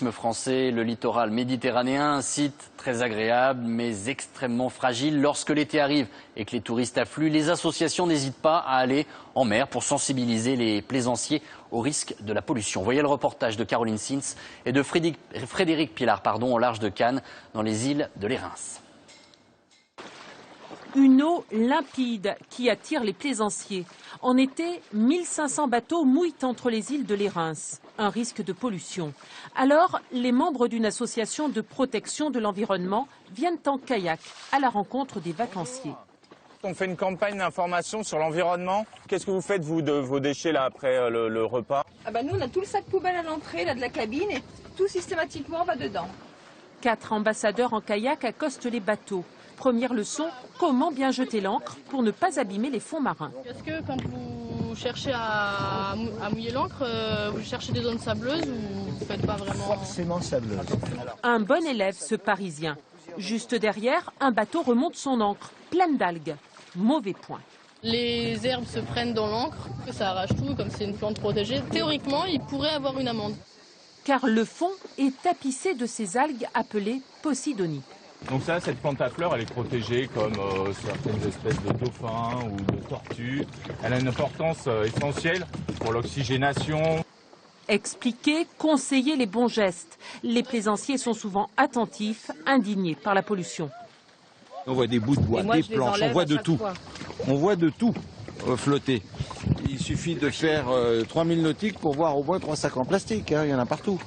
Français, le littoral méditerranéen, un site très agréable mais extrêmement fragile. Lorsque l'été arrive et que les touristes affluent, les associations n'hésitent pas à aller en mer pour sensibiliser les plaisanciers au risque de la pollution. Voyez le reportage de Caroline Sins et de Frédéric Pilar au large de Cannes, dans les îles de l'Érins. Une eau limpide qui attire les plaisanciers. En été, 1500 bateaux mouillent entre les îles de l'Érins. Un risque de pollution. Alors, les membres d'une association de protection de l'environnement viennent en kayak à la rencontre des vacanciers. On fait une campagne d'information sur l'environnement. Qu'est-ce que vous faites, vous, de vos déchets là, après le repas? Nous, on a tout le sac poubelle à l'entrée de la cabine et tout systématiquement va dedans. 4 ambassadeurs en kayak accostent les bateaux. Première leçon, comment bien jeter l'ancre pour ne pas abîmer les fonds marins. Est-ce que quand vous cherchez à mouiller l'ancre, vous cherchez des zones sableuses ou vous ne faites pas vraiment? Forcément sableuse. Un bon élève, ce Parisien. Juste derrière, un bateau remonte son ancre, pleine d'algues. Mauvais point. Les herbes se prennent dans l'ancre, ça arrache tout, comme c'est une plante protégée. Théoriquement, il pourrait avoir une amende. Car le fond est tapissé de ces algues appelées Posidonie. Donc ça, cette plante à fleurs, elle est protégée comme certaines espèces de dauphins ou de tortues. Elle a une importance essentielle pour l'oxygénation. Expliquer, conseiller les bons gestes. Les plaisanciers sont souvent attentifs, indignés par la pollution. On voit des bouts de bois, des planches, on voit de tout. On voit de tout flotter. Il suffit de faire 3000 nautiques pour voir au moins 3 sacs en plastique, il y en a partout.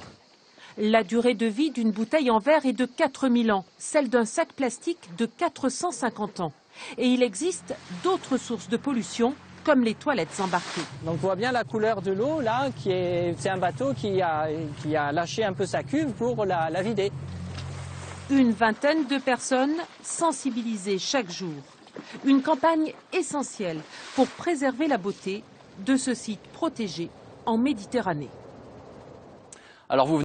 La durée de vie d'une bouteille en verre est de 4000 ans, celle d'un sac plastique de 450 ans. Et il existe d'autres sources de pollution, comme les toilettes embarquées. Donc on voit bien la couleur de l'eau, là, c'est un bateau qui a lâché un peu sa cuve pour la vider. Une vingtaine de personnes sensibilisées chaque jour. Une campagne essentielle pour préserver la beauté de ce site protégé en Méditerranée. Alors vous